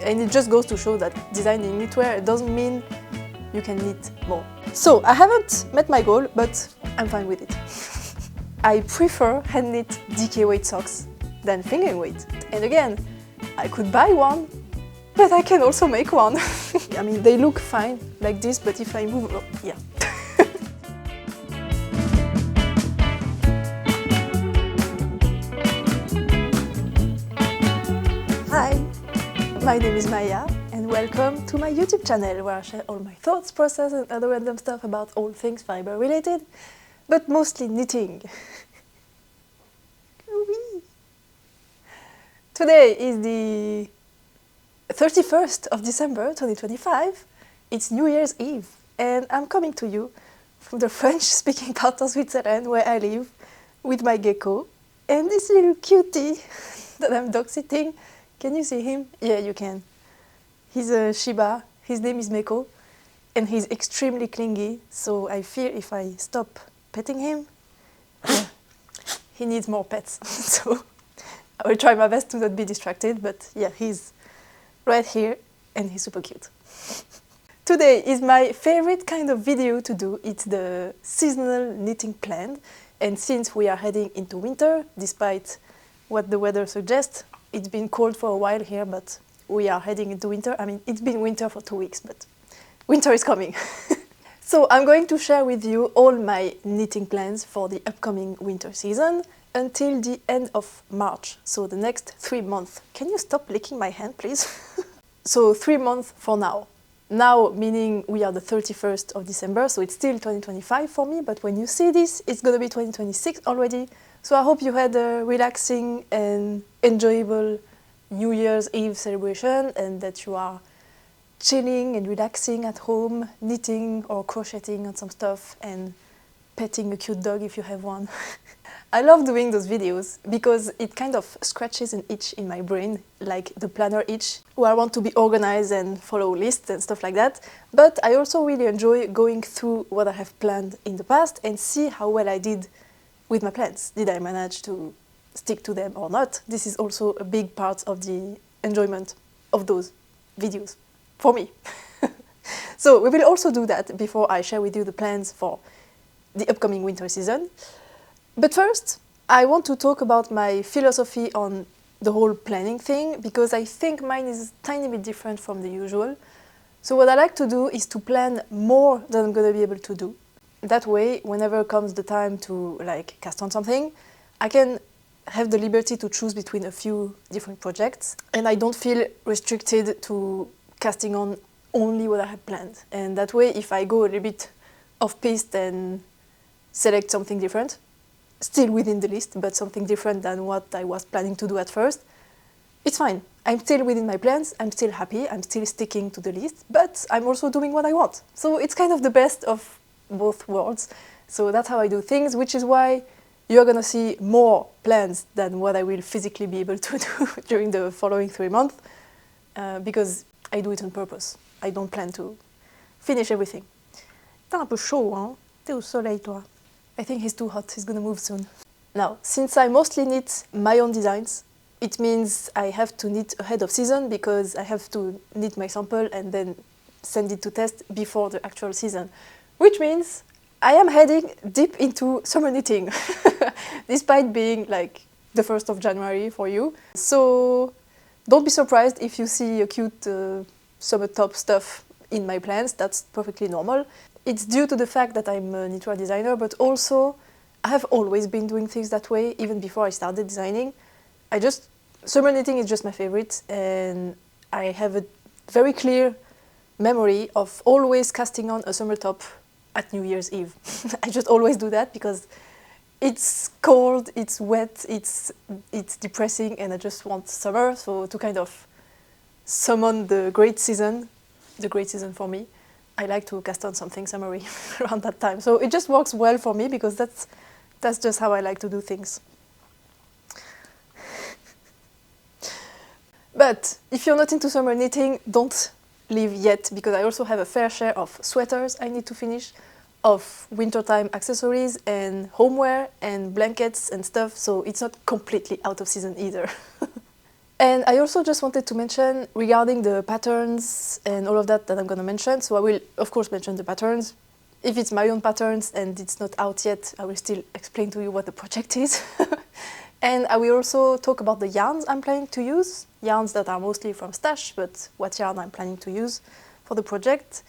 And it just goes to show that designing knitwear doesn't mean you can knit more. So I haven't met my goal, but I'm fine with it. I prefer hand knit DK weight socks than finger weight. And again, I could buy one, but I can also make one. I mean, they look fine like this, but if I move, oh, yeah. Hi, my name is Maya, and welcome to my YouTube channel where I share all my thoughts, process and other random stuff about all things fiber related, but mostly knitting. Today is the 31st of December 2025. It's New Year's Eve, and I'm coming to you from the French-speaking part of Switzerland where I live with my gecko and this little cutie that I'm dog sitting. Can you see him? Yeah, you can. He's a Shiba. His name is Meko, and he's extremely clingy, so I fear if I stop petting him, he needs more pets. So I will try my best to not be distracted, but yeah, he's right here and he's super cute. Today is my favorite kind of video to do. It's the seasonal knitting plan, and since we are heading into winter, despite what the weather suggests, it's been cold for a while here, but we are heading into winter. I mean, it's been winter for 2 weeks, but winter is coming. So I'm going to share with you all my knitting plans for the upcoming winter season until the end of March, so the next 3 months. Can you stop licking my hand, please? So 3 months for now. Now meaning we are the 31st of December, so it's still 2025 for me, but when you see this, it's gonna be 2026 already. So I hope you had a relaxing and enjoyable New Year's Eve celebration and that you are chilling and relaxing at home, knitting or crocheting on some stuff and petting a cute dog if you have one. I love doing those videos because it kind of scratches an itch in my brain, like the planner itch, where I want to be organized and follow lists and stuff like that. But I also really enjoy going through what I have planned in the past and see how well I did with my plans. Did I manage to stick to them or not? This is also a big part of the enjoyment of those videos for me. So we will also do that before I share with you the plans for the upcoming winter season. But first, I want to talk about my philosophy on the whole planning thing, because I think mine is a tiny bit different from the usual. So what I like to do is to plan more than I'm going to be able to do. That way, whenever comes the time to cast on something, I can have the liberty to choose between a few different projects, and I don't feel restricted to casting on only what I have planned. And that way, if I go a little bit off-piste and select something different, still within the list, but something different than what I was planning to do at first, it's fine. I'm still within my plans, I'm still happy, I'm still sticking to the list, but I'm also doing what I want. So it's kind of the best of both worlds. So that's how I do things, which is why you're gonna see more plans than what I will physically be able to do during the following 3 months, because I do it on purpose. I don't plan to finish everything. T'es un peu chaud, hein? T'es au soleil, toi. I think he's too hot, he's gonna move soon. Now, since I mostly knit my own designs, it means I have to knit ahead of season because I have to knit my sample and then send it to test before the actual season. Which means I am heading deep into summer knitting, despite being like the 1st of January for you. So don't be surprised if you see a cute summer top stuff in my plans. That's perfectly normal. It's due to the fact that I'm a knitwear designer, but also I have always been doing things that way, even before I started designing. Summer knitting is just my favorite, and I have a very clear memory of always casting on a summer top at New Year's Eve. I just always do that because it's cold, it's wet, it's depressing, and I just want summer, so to kind of summon the great season for me, I like to cast on something summery around that time. So it just works well for me because that's just how I like to do things. But if you're not into summer knitting, don't leave yet, because I also have a fair share of sweaters I need to finish, of wintertime accessories and homeware and blankets and stuff, so it's not completely out of season either. And I also just wanted to mention regarding the patterns and all of that I'm going to mention. So I will, of course, mention the patterns. If it's my own patterns and it's not out yet, I will still explain to you what the project is. And I will also talk about the yarns I'm planning to use, yarns that are mostly from Stash, but what yarn I'm planning to use for the project.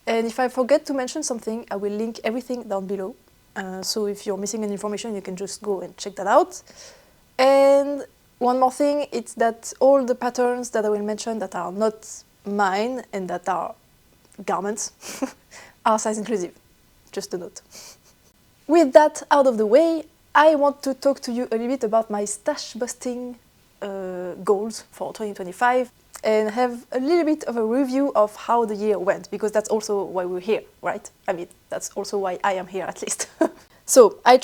And if I forget to mention something, I will link everything down below. So if you're missing any information, you can just go and check that out. And one more thing, it's that all the patterns that I will mention that are not mine and that are garments are size inclusive. Just a note. With that out of the way, I want to talk to you a little bit about my stash busting goals for 2025 and have a little bit of a review of how the year went, because that's also why we're here, right? I mean, that's also why I am here, at least. So I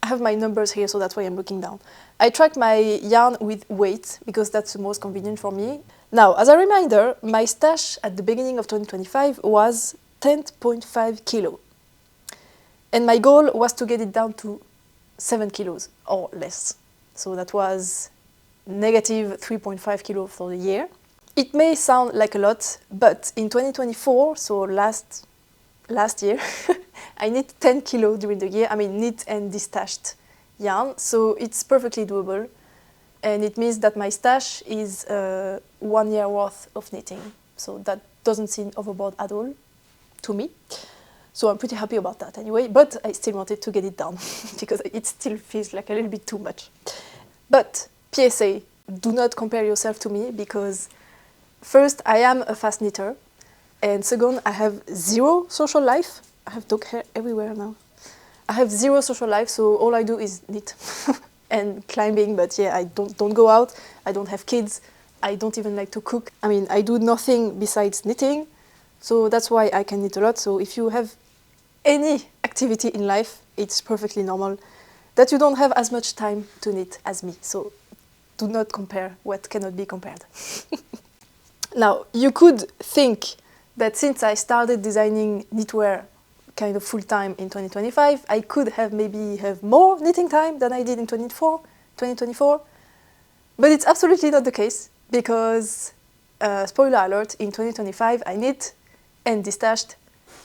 have my numbers here, so that's why I'm looking down. I track my yarn with weight because that's the most convenient for me. Now, as a reminder, my stash at the beginning of 2025 was 10.5 kilo. And my goal was to get it down to 7 kilos or less. So that was negative 3.5 kilos for the year. It may sound like a lot, but in 2024, so last year, I knit 10 kilos during the year. I mean, knit and distashed yarn, so it's perfectly doable. And it means that my stash is 1 year worth of knitting. So that doesn't seem overboard at all to me. So I'm pretty happy about that anyway, but I still wanted to get it down because it still feels like a little bit too much. But PSA, do not compare yourself to me because first, I am a fast knitter, and second, I have zero social life. I have dog hair everywhere now. I have zero social life, so all I do is knit and climbing, but yeah, I don't go out, I don't have kids, I don't even like to cook. I mean, I do nothing besides knitting, so that's why I can knit a lot. So if you have any activity in life, it's perfectly normal that you don't have as much time to knit as me. So do not compare what cannot be compared. Now, you could think that since I started designing knitwear kind of full-time in 2025, I could have maybe have more knitting time than I did in 2024. But it's absolutely not the case because, spoiler alert, in 2025 I knit and distashed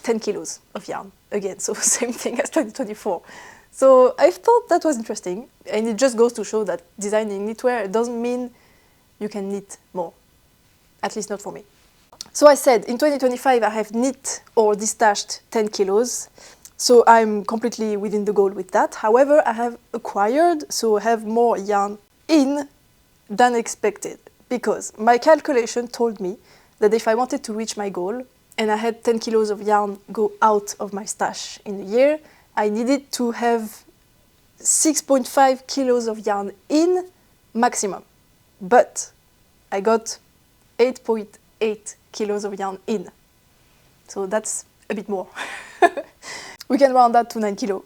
10 kilos of yarn. Again, so same thing as 2024. So I thought that was interesting, and it just goes to show that designing knitwear doesn't mean you can knit more. At least not for me. So I said, in 2025 I have knit or distashed 10 kilos, so I'm completely within the goal with that. However, I have acquired, so I have more yarn in than expected, because my calculation told me that if I wanted to reach my goal, and I had 10 kilos of yarn go out of my stash in a year, I needed to have 6.5 kilos of yarn in maximum. But I got 8.8 kilos of yarn in. So that's a bit more. We can round that to 9 kilos.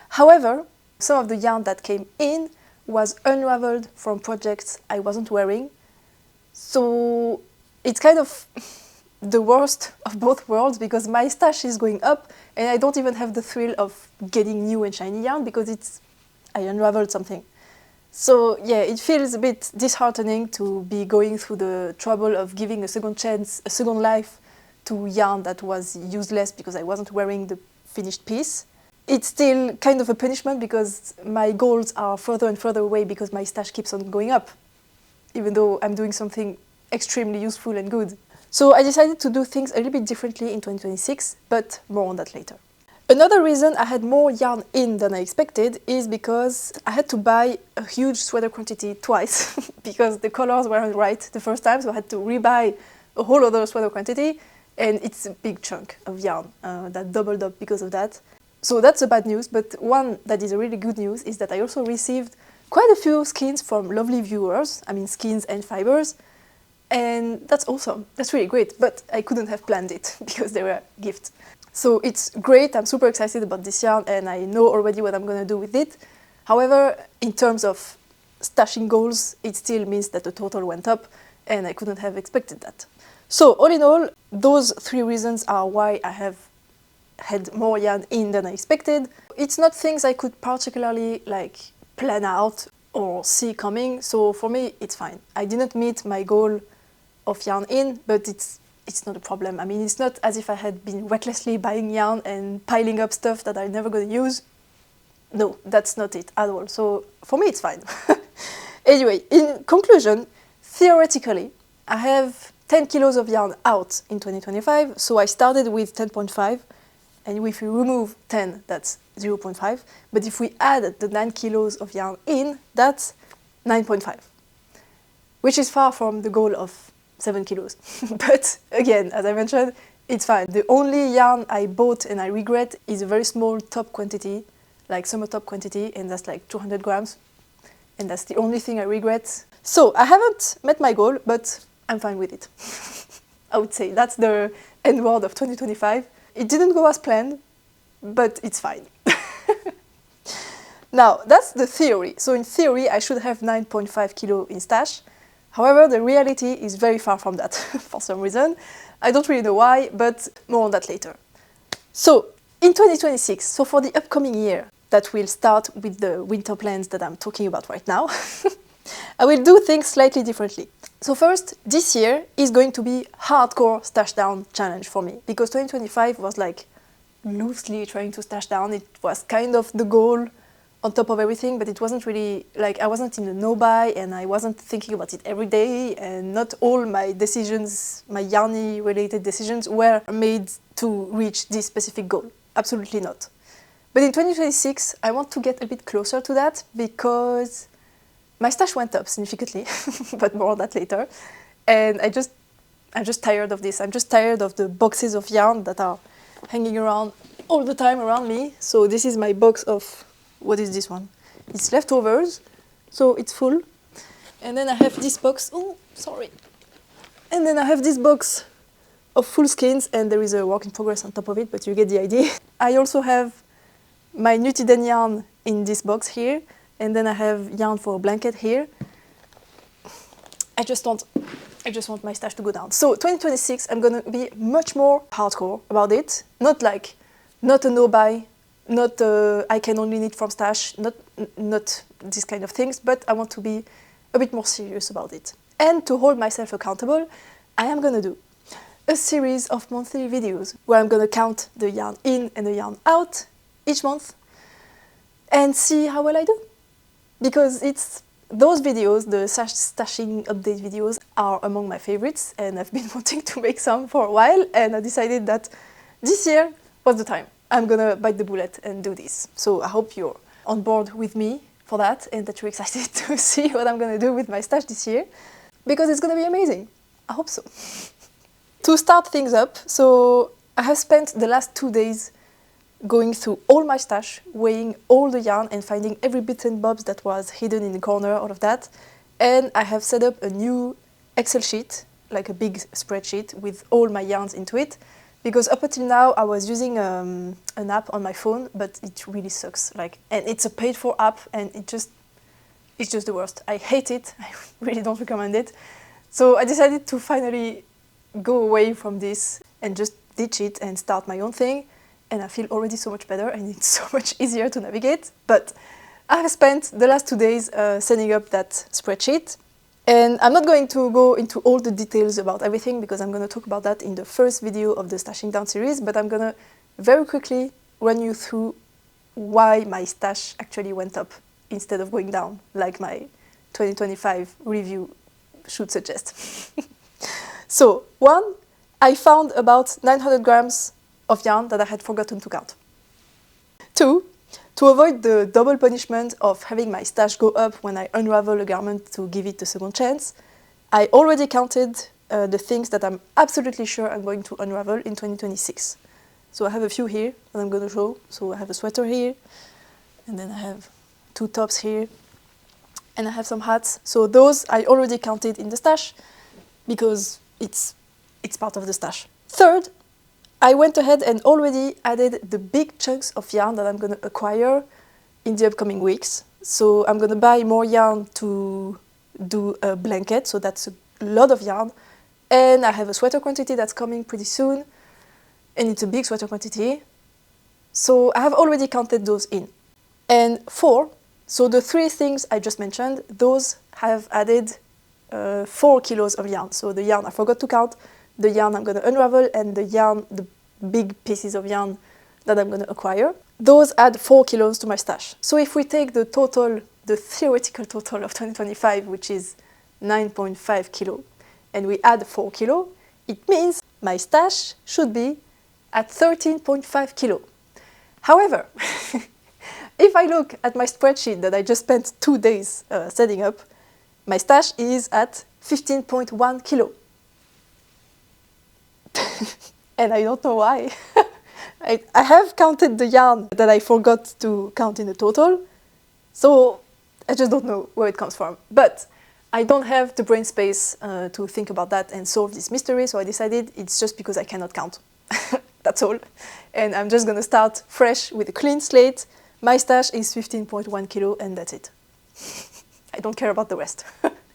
However, some of the yarn that came in was unraveled from projects I wasn't wearing. So it's kind of the worst of both worlds because my stash is going up and I don't even have the thrill of getting new and shiny yarn because I unraveled something. So yeah, it feels a bit disheartening to be going through the trouble of giving a second chance, a second life to yarn that was useless because I wasn't wearing the finished piece. It's still kind of a punishment because my goals are further and further away because my stash keeps on going up, even though I'm doing something extremely useful and good. So I decided to do things a little bit differently in 2026, but more on that later. Another reason I had more yarn in than I expected is because I had to buy a huge sweater quantity twice because the colors weren't right the first time, so I had to rebuy a whole other sweater quantity, and it's a big chunk of yarn that doubled up because of that. So that's the bad news, but one that is a really good news is that I also received quite a few skeins from lovely viewers, I mean skeins and fibers, and that's awesome, that's really great, but I couldn't have planned it because they were gifts. So it's great, I'm super excited about this yarn and I know already what I'm going to do with it. However, in terms of stashing goals, it still means that the total went up and I couldn't have expected that. So all in all, those three reasons are why I have had more yarn in than I expected. It's not things I could particularly plan out or see coming, so for me it's fine. I didn't meet my goal of yarn in, but it's not a problem. I mean, it's not as if I had been recklessly buying yarn and piling up stuff that I'm never going to use. No, that's not it at all. So for me it's fine. Anyway, in conclusion, theoretically, I have 10 kilos of yarn out in 2025, so I started with 10.5, and if we remove 10, that's 0.5, but if we add the 9 kilos of yarn in, that's 9.5, which is far from the goal of 7 kilos. But again, as I mentioned, it's fine. The only yarn I bought and I regret is a very small top quantity, like summer top quantity, and that's like 200 grams. And that's the only thing I regret. So I haven't met my goal, but I'm fine with it. I would say that's the end word of 2025. It didn't go as planned, but it's fine. Now, that's the theory. So in theory, I should have 9.5 kilo in stash. However, the reality is very far from that for some reason. I don't really know why, but more on that later. So in 2026, so for the upcoming year, that will start with the winter plans that I'm talking about right now, I will do things slightly differently. So first, this year is going to be hardcore stash down challenge for me, because 2025 was like loosely trying to stash down. It was kind of the goal on top of everything, but it wasn't really, like I wasn't in the no-buy and I wasn't thinking about it every day, and not all my decisions, my yarny related decisions, were made to reach this specific goal. Absolutely not. But in 2026, I want to get a bit closer to that because my stash went up significantly, but more on that later. And I'm just tired of this. I'm just tired of the boxes of yarn that are hanging around all the time around me. So this is my box of, what is this one? It's leftovers, so it's full. And then I have this box, oh, sorry. And then I have this box of full skeins, and there is a work in progress on top of it, but you get the idea. I also have my Nutiden yarn in this box here, and then I have yarn for a blanket here. I just want my stash to go down. So 2026, I'm gonna be much more hardcore about it. Not a no-buy, not I can only knit from stash, not these kind of things, but I want to be a bit more serious about it. And to hold myself accountable, I am gonna do a series of monthly videos where I'm gonna count the yarn in and the yarn out each month and see how well I do. Because it's those videos, the stashing update videos, are among my favorites, and I've been wanting to make some for a while, and I decided that this year was the time. I'm gonna bite the bullet and do this. So I hope you're on board with me for that, and that you're excited to see what I'm gonna do with my stash this year, because it's gonna be amazing. I hope so. To start things up, so I have spent the last 2 days going through all my stash, weighing all the yarn and finding every bits and bobs that was hidden in the corner, all of that. And I have set up a new Excel sheet, like a big spreadsheet with all my yarns into it, because up until now I was using an app on my phone, but it really sucks. And it's a paid-for app, and it's just the worst. I hate it. I really don't recommend it. So I decided to finally go away from this and just ditch it and start my own thing. And I feel already so much better, and it's so much easier to navigate. But I have spent the last 2 days setting up that spreadsheet. And I'm not going to go into all the details about everything, because I'm going to talk about that in the first video of the Stashing Down series, but I'm going to very quickly run you through why my stash actually went up instead of going down, like my 2025 review should suggest. So, 1, I found about 900 grams of yarn that I had forgotten to count. 2, to avoid the double punishment of having my stash go up when I unravel a garment to give it a second chance, I already counted the things that I'm absolutely sure I'm going to unravel in 2026. So I have a few here that I'm going to show. So I have a sweater here, and then I have 2 tops here, and I have some hats. So those I already counted in the stash because it's part of the stash. 3rd, I went ahead and already added the big chunks of yarn that I'm going to acquire in the upcoming weeks. So I'm going to buy more yarn to do a blanket, so that's a lot of yarn. And I have a sweater quantity that's coming pretty soon, and it's a big sweater quantity. So I have already counted those in. And 4, So the three things I just mentioned, those have added 4 kilos of yarn. So the yarn I forgot to count, the yarn I'm going to unravel, and the big pieces of yarn that I'm going to acquire. Those add 4 kilos to my stash. So if we take the total, the theoretical total of 2025, which is 9.5 kilo, and we add 4 kilo, it means my stash should be at 13.5 kilo. However, if I look at my spreadsheet that I just spent 2 days setting up, my stash is at 15.1 kilo. And I don't know why. I have counted the yarn that I forgot to count in the total, so I just don't know where it comes from. But I don't have the brain space to think about that and solve this mystery, so I decided it's just because I cannot count. That's all. And I'm just gonna start fresh with a clean slate. My stash is 15.1 kilo and that's it. I don't care about the rest.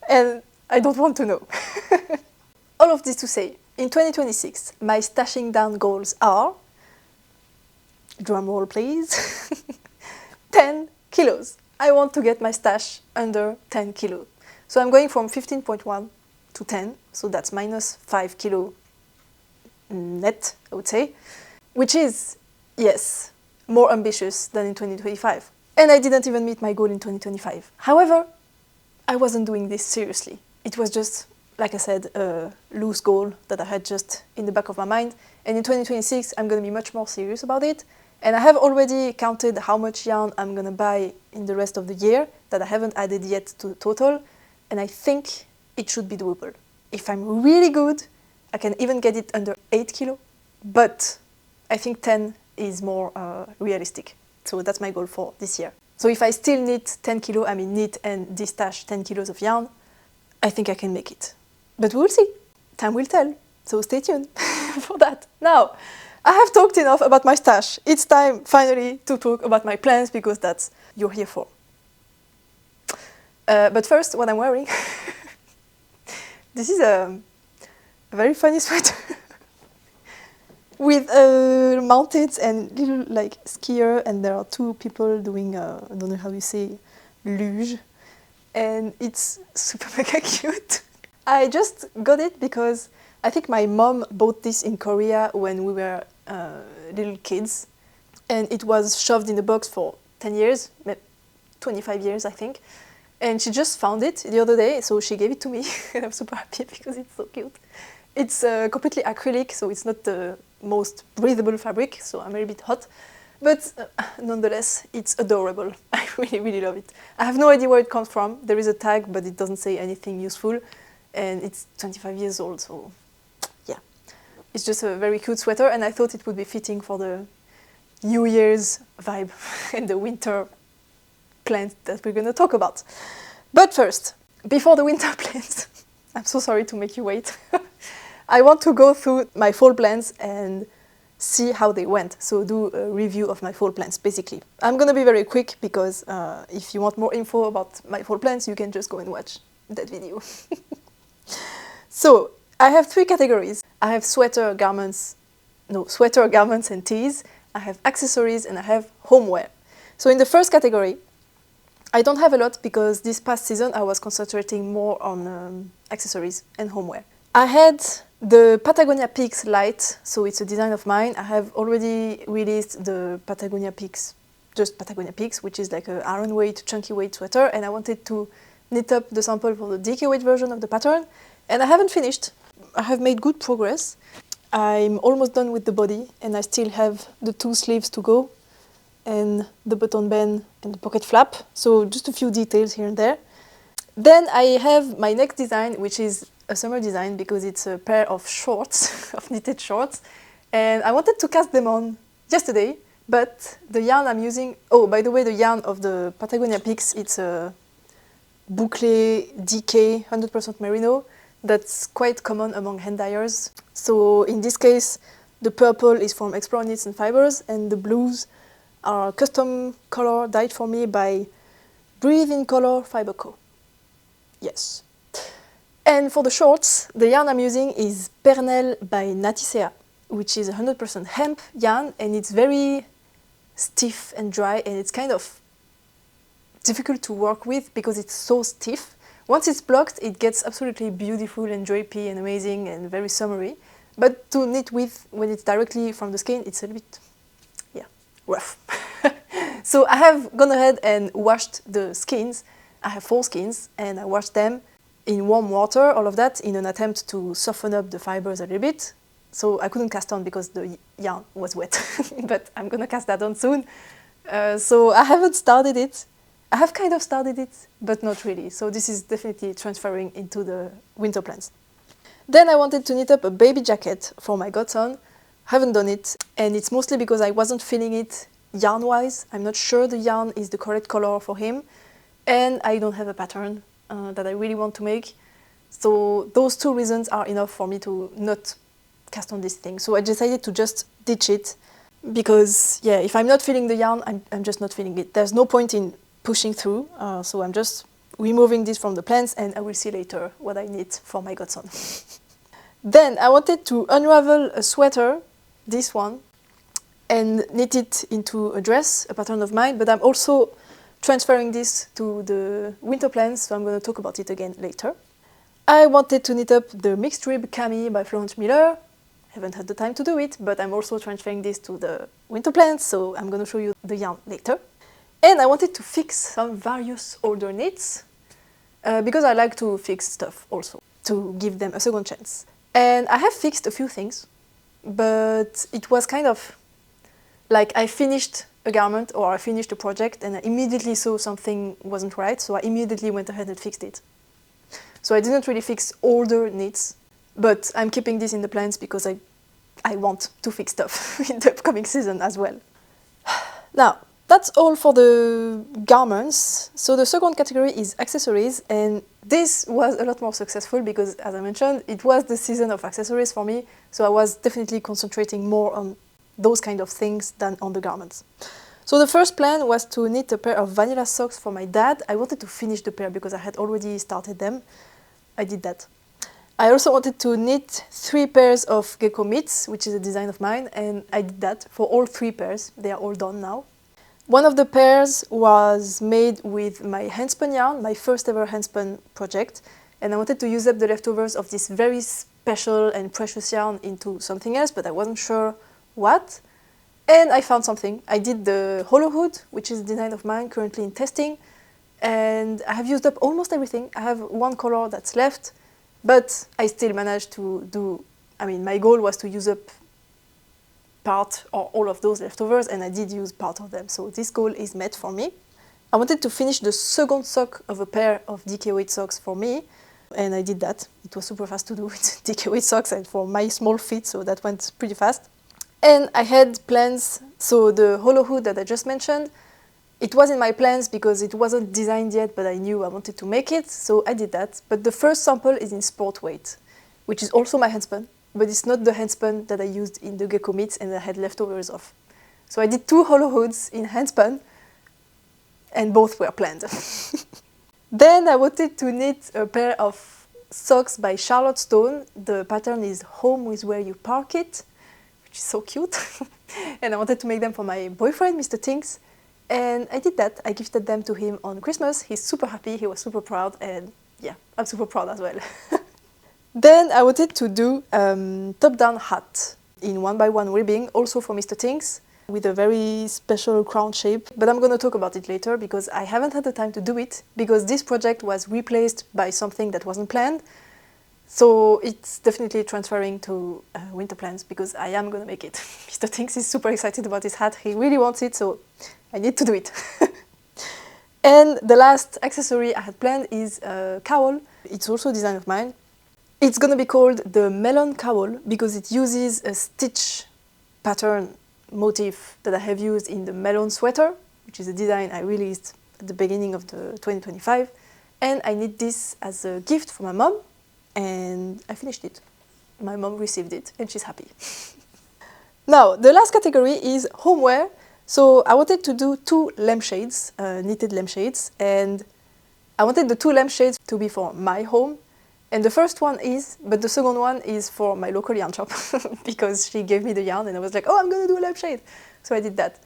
And I don't want to know. All of this to say, in 2026, my stashing down goals are, drum roll please, 10 kilos. I want to get my stash under 10 kilos. So I'm going from 15.1 to 10, so that's minus 5 kilo net, I would say, which is, yes, more ambitious than in 2025. And I didn't even meet my goal in 2025. However, I wasn't doing this seriously. It was just, like I said, a loose goal that I had just in the back of my mind. And in 2026, I'm going to be much more serious about it. And I have already counted how much yarn I'm going to buy in the rest of the year that I haven't added yet to the total. And I think it should be doable. If I'm really good, I can even get it under 8 kilo. But I think 10 is more realistic. So that's my goal for this year. So if I still need 10 kilo, I mean knit and destash 10 kilos of yarn, I think I can make it. But we will see. Time will tell. So stay tuned for that. Now, I have talked enough about my stash. It's time finally to talk about my plans because that's what you're here for. But first, what I'm wearing. This is a very funny sweater with mountains and little like skier, and there are two people doing I don't know how you say luge, and it's super mega cute. I just got it because I think my mom bought this in Korea when we were little kids, and it was shoved in the box for 10 years, 25 years I think. And she just found it the other day, so she gave it to me, and I'm super happy because it's so cute. It's completely acrylic, so it's not the most breathable fabric, so I'm a little bit hot. But nonetheless, it's adorable. I really, really love it. I have no idea where it comes from. There is a tag, but it doesn't say anything useful. And it's 25 years old, so yeah. It's just a very cute sweater, and I thought it would be fitting for the New Year's vibe and the winter plans that we're going to talk about. But first, before the winter plans, I'm so sorry to make you wait. I want to go through my fall plans and see how they went. So do a review of my fall plans, basically. I'm going to be very quick because if you want more info about my fall plans, you can just go and watch that video. So I have 3 categories. I have sweater, garments and tees. I have accessories and I have homeware. So in the first category, I don't have a lot because this past season I was concentrating more on accessories and homeware. I had the Patagonia Peaks Light, so it's a design of mine. I have already released the Patagonia Peaks, just Patagonia Peaks, which is like an iron weight, chunky weight sweater, and I wanted to knit up the sample for the DK weight version of the pattern, and I haven't finished. I have made good progress. I'm almost done with the body, and I still have the 2 sleeves to go, and the button band and the pocket flap, so just a few details here and there. Then I have my next design, which is a summer design because it's a pair of shorts, of knitted shorts, and I wanted to cast them on yesterday, but the yarn I'm using, oh, by the way, the yarn of the Patagonia Peaks, it's a boucle DK 100% merino that's quite common among hand dyers. So in this case, the purple is from Explore Knits and Fibers, and the blues are custom color dyed for me by Breathe in Color Fiber Co. Yes. And for the shorts, the yarn I'm using is Pernel by Natisea, which is 100% hemp yarn, and it's very stiff and dry, and it's kind of difficult to work with because it's so stiff. Once it's blocked, it gets absolutely beautiful and drapey and amazing and very summery. But to knit with, when it's directly from the skein, it's a little bit, yeah, rough. So I have gone ahead and washed the skeins. I have 4 skeins, and I washed them in warm water, all of that, in an attempt to soften up the fibers a little bit. So I couldn't cast on because the yarn was wet, but I'm gonna cast that on soon. So I haven't started it. I have kind of started it, but not really. So this is definitely transferring into the winter plans. Then I wanted to knit up a baby jacket for my godson. Haven't done it, and it's mostly because I wasn't feeling it yarn-wise. I'm not sure the yarn is the correct color for him, and I don't have a pattern that I really want to make. So those 2 reasons are enough for me to not cast on this thing. So I decided to just ditch it because, yeah, if I'm not feeling the yarn, I'm just not feeling it. There's no point in pushing through, so I'm just removing this from the plans, and I will see later what I need for my godson. Then I wanted to unravel a sweater, this one, and knit it into a dress, a pattern of mine, but I'm also transferring this to the winter plans, so I'm going to talk about it again later. I wanted to knit up the mixed rib cami by Florence Miller. Haven't had the time to do it, but I'm also transferring this to the winter plans, so I'm going to show you the yarn later. And I wanted to fix some various older knits, because I like to fix stuff also, to give them a second chance. And I have fixed a few things, but it was kind of like I finished a garment or I finished a project and I immediately saw something wasn't right, so I immediately went ahead and fixed it. So I didn't really fix older knits, but I'm keeping this in the plans because I want to fix stuff in the upcoming season as well. Now, that's all for the garments. So the second category is accessories, and this was a lot more successful because, as I mentioned, it was the season of accessories for me, so I was definitely concentrating more on those kind of things than on the garments. So the first plan was to knit a pair of vanilla socks for my dad. I wanted to finish the pair because I had already started them. I did that. I also wanted to knit 3 pairs of gecko mitts, which is a design of mine, and I did that for all 3 pairs. They are all done now. One of the pairs was made with my handspun yarn, my first ever handspun project, and I wanted to use up the leftovers of this very special and precious yarn into something else, but I wasn't sure what. And I found something. I did the hollow hood, which is a design of mine currently in testing, and I have used up almost everything. I have 1 color that's left, but I still managed to do, my goal was to use up part or all of those leftovers, and I did use part of them, so this goal is met for me. I wanted to finish the second sock of a pair of DK weight socks for me, and I did that. It was super fast to do with DK weight socks and for my small feet, so that went pretty fast. And I had plans, so the hollow hood that I just mentioned, it was in my plans because it wasn't designed yet, but I knew I wanted to make it, so I did that. But the first sample is in sport weight, which is also my handspun, but it's not the handspun that I used in the gecko mitts and I had leftovers of. So I did 2 hollow hoods in handspun, and both were planned. Then I wanted to knit a pair of socks by Charlotte Stone. The pattern is Home with Where You Park It, which is so cute. And I wanted to make them for my boyfriend, Mr. Tinks. And I did that. I gifted them to him on Christmas. He's super happy, he was super proud, and yeah, I'm super proud as well. Then I wanted to do top-down hat in 1x1 ribbing, also for Mr. Tinks, with a very special crown shape. But I'm going to talk about it later because I haven't had the time to do it, because this project was replaced by something that wasn't planned. So it's definitely transferring to winter plans because I am going to make it. Mr. Tinks is super excited about his hat. He really wants it, so I need to do it. And the last accessory I had planned is a cowl. It's also a design of mine. It's going to be called the melon cowl because it uses a stitch pattern motif that I have used in the melon sweater, which is a design I released at the beginning of the 2025. And I knit this as a gift for my mom, and I finished it. My mom received it and she's happy. Now, the last category is homeware. So I wanted to do 2 lampshades, knitted lampshades, and I wanted the 2 lampshades to be for my home. And the first one is, but the second one is for my local yarn shop because she gave me the yarn and I was like, oh, I'm going to do a lampshade. So I did that.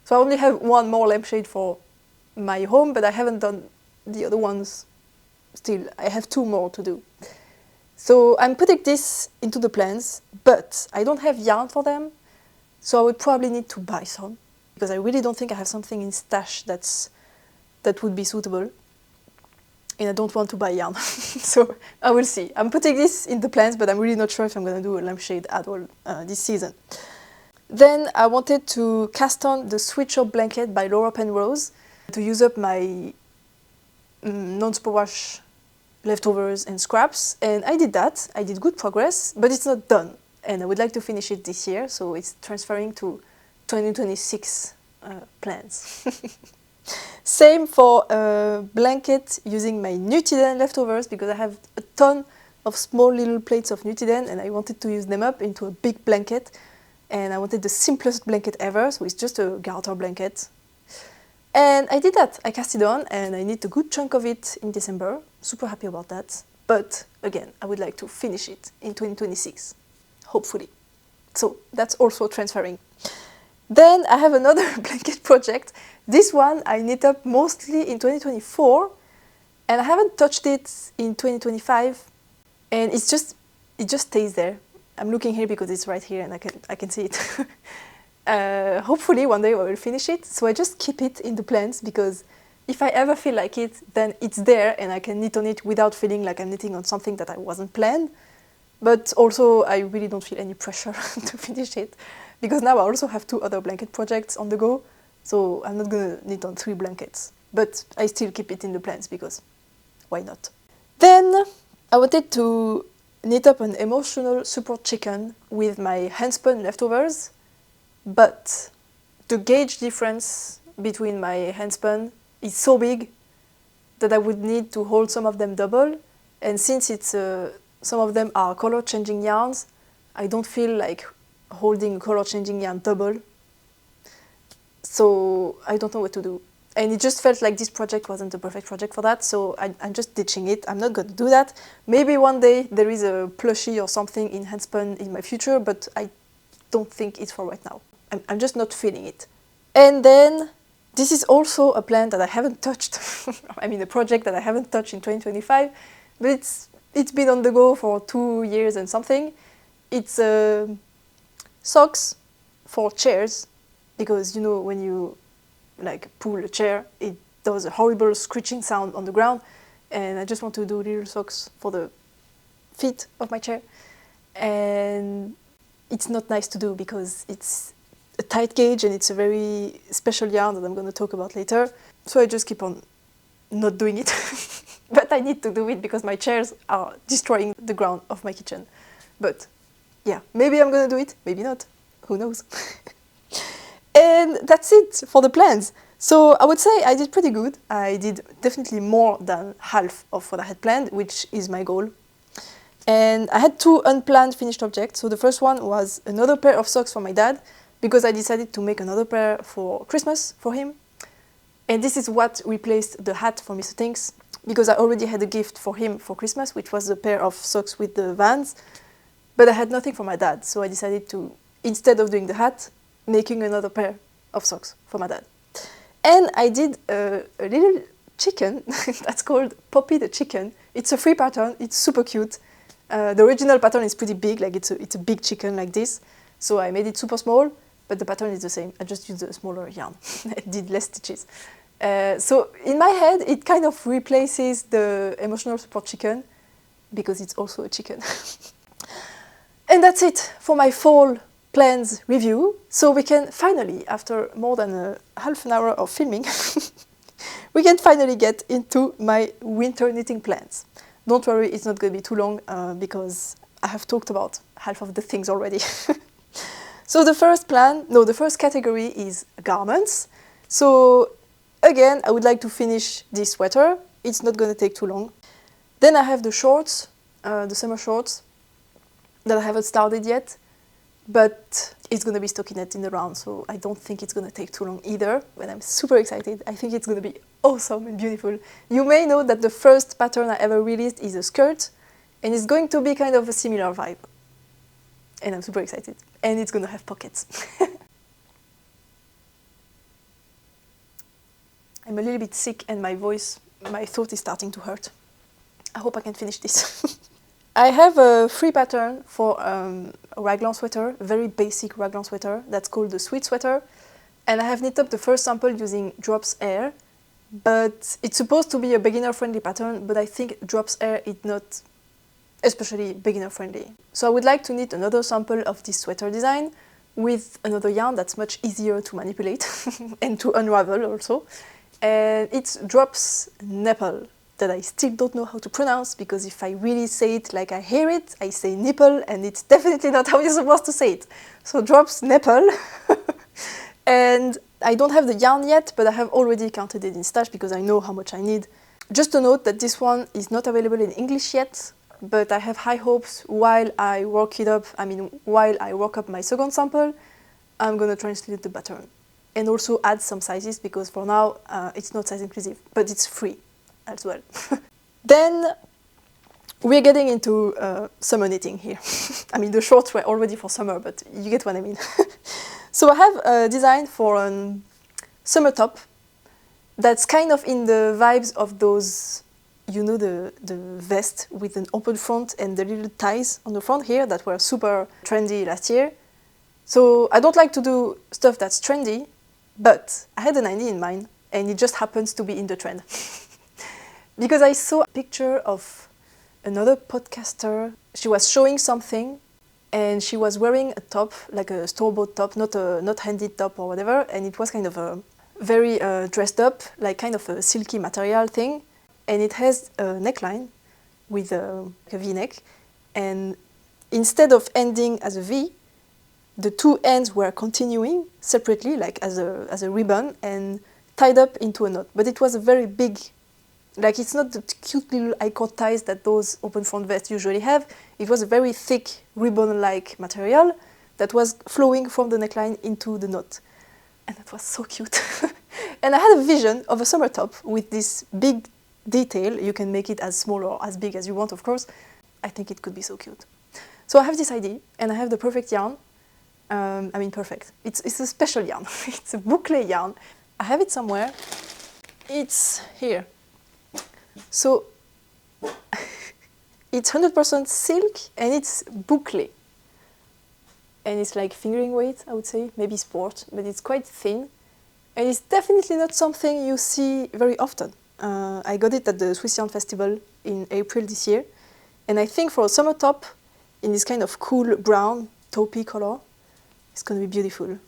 So I only have 1 more lampshade for my home, but I haven't done the other ones still. I have 2 more to do. So I'm putting this into the plans, but I don't have yarn for them, so I would probably need to buy some, because I really don't think I have something in stash that would be suitable. And I don't want to buy yarn, so I will see. I'm putting this in the plans, but I'm really not sure if I'm going to do a lampshade at all this season. Then I wanted to cast on the sweatshirt blanket by Laura Penrose to use up my non-superwash leftovers and scraps, and I did that. I did good progress, but it's not done, and I would like to finish it this year, so it's transferring to 2026 plans. Same for a blanket using my Nutiden leftovers, because I have a ton of small little plates of Nutiden and I wanted to use them up into a big blanket, and I wanted the simplest blanket ever, so it's just a garter blanket. And I did that. I cast it on and I knit a good chunk of it in December. Super happy about that. But again, I would like to finish it in 2026, hopefully. So that's also transferring. Then I have another blanket project. This one I knit up mostly in 2024 and I haven't touched it in 2025, and it just stays there. I'm looking here because it's right here and I can see it. Hopefully one day I will finish it, so I just keep it in the plans, because if I ever feel like it, then it's there and I can knit on it without feeling like I'm knitting on something that I wasn't planned. But also I really don't feel any pressure to finish it, because now I also have 2 other blanket projects on the go, so I'm not gonna knit on 3 blankets. But I still keep it in the plans, because why not? Then I wanted to knit up an emotional support chicken with my handspun leftovers, but the gauge difference between my handspun is so big that I would need to hold some of them double, and since it's some of them are color changing yarns, I don't feel like holding a color changing yarn double, so I don't know what to do. And it just felt like this project wasn't the perfect project for that, so I'm just ditching it. I'm not going to do that. Maybe one day there is a plushie or something in handspun in my future, but I don't think it's for right now. I'm just not feeling it. And then this is also a plan that I haven't touched. I mean, a project that I haven't touched in 2025, but it's been on the go for 2 years and something. It's socks for chairs, because you know when you like pull a chair, it does a horrible screeching sound on the ground, and I just want to do little socks for the feet of my chair. And it's not nice to do because it's a tight gauge and it's a very special yarn that I'm going to talk about later. So I just keep on not doing it. But I need to do it because my chairs are destroying the ground of my kitchen. But yeah, maybe I'm going to do it, maybe not. Who knows? And that's it for the plans. So I would say I did pretty good. I did definitely more than half of what I had planned, which is my goal. And I had 2 unplanned finished objects. So the first one was another pair of socks for my dad, because I decided to make another pair for Christmas for him. And this is what replaced the hat for Mr. Tinks, because I already had a gift for him for Christmas, which was a pair of socks with the Vans, but I had nothing for my dad. So I decided to, instead of doing the hat, making another pair of socks for my dad. And I did a little chicken that's called Poppy the Chicken. It's a free pattern, it's super cute. The original pattern is pretty big, like it's a big chicken like this. So I made it super small, but the pattern is the same. I just used a smaller yarn. I did less stitches. So in my head, it kind of replaces the emotional support chicken, because it's also a chicken. And that's it for my fall plans review. So we can finally, after more than a half an hour of filming, we can finally get into my winter knitting plans. Don't worry, it's not going to be too long, because I have talked about half of the things already. So the first category is garments. So again, I would like to finish this sweater. It's not going to take too long. Then I have the shorts, the summer shorts, that I haven't started yet, but it's going to be stockinette in the round, so I don't think it's going to take too long either, but I'm super excited. I think it's going to be awesome and beautiful. You may know that the first pattern I ever released is a skirt, and it's going to be kind of a similar vibe. And I'm super excited. And it's going to have pockets. I'm I'm a little bit sick and my throat is starting to hurt. I hope I can finish this. I have a free pattern for a raglan sweater, a very basic raglan sweater that's called the Sweet Sweater. And I have knit up the first sample using Drops Air, but it's supposed to be a beginner-friendly pattern, but I think Drops Air is not especially beginner-friendly. So I would like to knit another sample of this sweater design with another yarn that's much easier to manipulate and to unravel also. And it's Drops Nipple, that I still don't know how to pronounce, because if I really say it like I hear it, I say nipple, and it's definitely not how you're supposed to say it. So Drops Nipple. And I don't have the yarn yet, but I have already counted it in stash because I know how much I need. Just a note that this one is not available in English yet, but I have high hopes while I work up my second sample, I'm gonna translate the pattern. And also add some sizes, because for now it's not size inclusive, but it's free as well. Then we're getting into summer knitting here. I mean, the shorts were already for summer, but you get what I mean. So I have a design for a summer top that's kind of in the vibes of those, you know, the vest with an open front and the little ties on the front here that were super trendy last year. So I don't like to do stuff that's trendy, but I had an idea in mind, and it just happens to be in the trend. Because I saw a picture of another podcaster. She was showing something, and she was wearing a top, like a store-bought top, not handed top or whatever, and it was kind of a very dressed up, like kind of a silky material thing, and it has a neckline with a V-neck, and instead of ending as a V, the two ends were continuing separately, like as a ribbon, and tied up into a knot. But it was a very big, like it's not the cute little I-cord ties that those open front vests usually have. It was a very thick ribbon-like material that was flowing from the neckline into the knot. And that was so cute. And I had a vision of a summer top with this big detail. You can make it as small or as big as you want, of course. I think it could be so cute. So I have this idea, and I have the perfect yarn. I mean, perfect. It's a special yarn. It's a boucle yarn. I have it somewhere. It's here. So it's 100% silk, and it's boucle. And it's like fingering weight, I would say, maybe sport, but it's quite thin. And it's definitely not something you see very often. I got it at the Swiss Yarn Festival in April this year. And I think for a summer top, in this kind of cool brown, taupey color, it's going to be beautiful.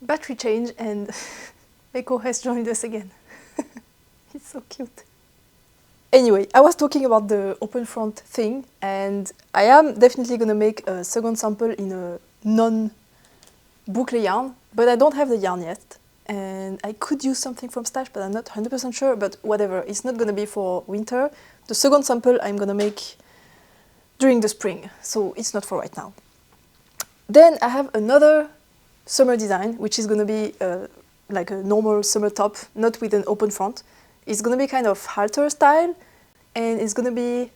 Battery change, and Echo has joined us again. It's so cute. Anyway, I was talking about the open front thing, and I am definitely going to make a second sample in a non-boucle yarn, but I don't have the yarn yet. And I could use something from stash, but I'm not 100% sure, but whatever. It's not going to be for winter. The second sample I'm going to make during the spring, so it's not for right now. Then I have another summer design, which is going to be like a normal summer top, not with an open front. It's going to be kind of halter style, and it's going to be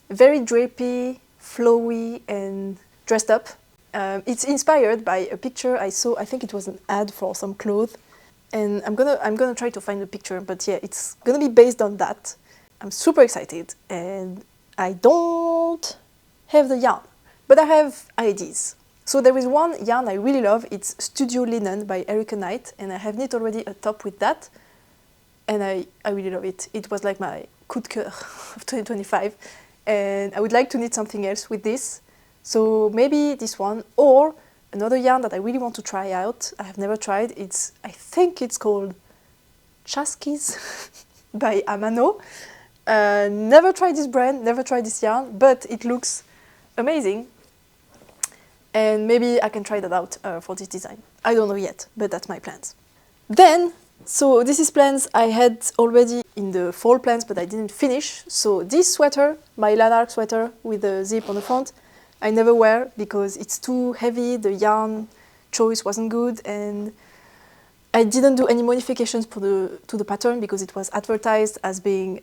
very drapey, flowy, and dressed up. It's inspired by a picture I saw. I think it was an ad for some clothes, and I'm gonna try to find the picture. But yeah, it's going to be based on that. I'm super excited, and I don't have the yarn, but I have ideas. So there is one yarn I really love. It's Studio Linen by Erica Knight, and I have knit already a top with that. And I really love it. It was like my coup de cœur of 2025. And I would like to knit something else with this. So maybe this one, or another yarn that I really want to try out. I have never tried. I think it's called Chaski's by Amano. Never tried this brand, never tried this yarn, but it looks amazing. And maybe I can try that out for this design. I don't know yet, but that's my plans. Then, so this is plans I had already in the fall plans, but I didn't finish. So this sweater, my Lanark sweater with the zip on the front, I never wear because it's too heavy, the yarn choice wasn't good, and I didn't do any modifications to the pattern because it was advertised as being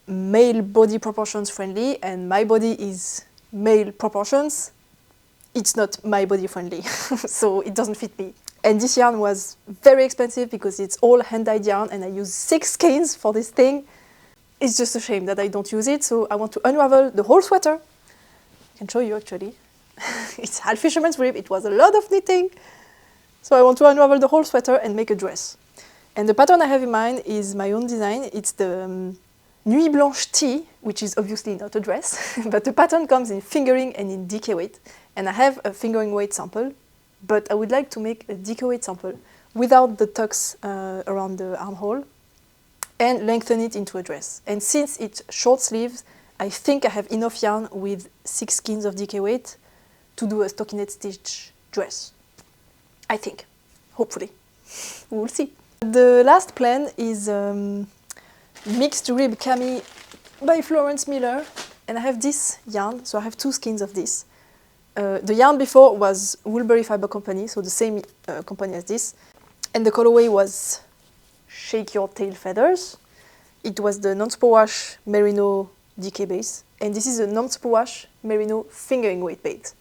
male body proportions friendly, and my body is male proportions. It's not my body friendly, so it doesn't fit me. And this yarn was very expensive because it's all hand-dyed yarn and I use 6 skeins for this thing. It's just a shame that I don't use it, so I want to unravel the whole sweater. I can show you actually. It's half fisherman's rib, it was a lot of knitting. So I want to unravel the whole sweater and make a dress. And the pattern I have in mind is my own design. It's the Nuit Blanche tee, which is obviously not a dress, but the pattern comes in fingering and in DK weight. And I have a fingering weight sample, but I would like to make a DK weight sample without the tucks around the armhole and lengthen it into a dress. And since it's short sleeves, I think I have enough yarn with 6 skeins of DK weight to do a stockinette stitch dress. I think, hopefully, we'll see. The last plan is mixed rib cami by Florence Miller, and I have this yarn, so I have 2 skeins of this. The yarn before was Woolberry Fiber Company, so the same company as this, and the colorway was Shake Your Tail Feathers. It was the non-superwash merino DK base, and this is a non-superwash merino fingering weight base.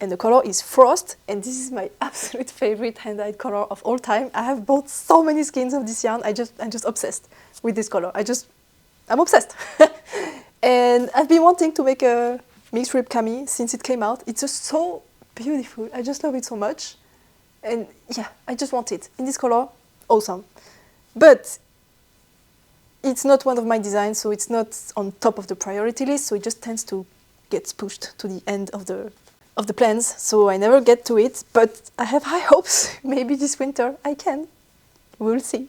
And the color is Frost, and this is my absolute favorite hand-dyed color of all time. I have bought so many skeins of this yarn. I'm just obsessed with this color. I'm obsessed. And I've been wanting to make a mixed rib cami since it came out. It's just so beautiful. I just love it so much. And yeah, I just want it in this color. Awesome. But it's not one of my designs, so it's not on top of the priority list, so it just tends to get pushed to the end of the plans, so I never get to it, but I have high hopes. Maybe this winter I can. We'll see.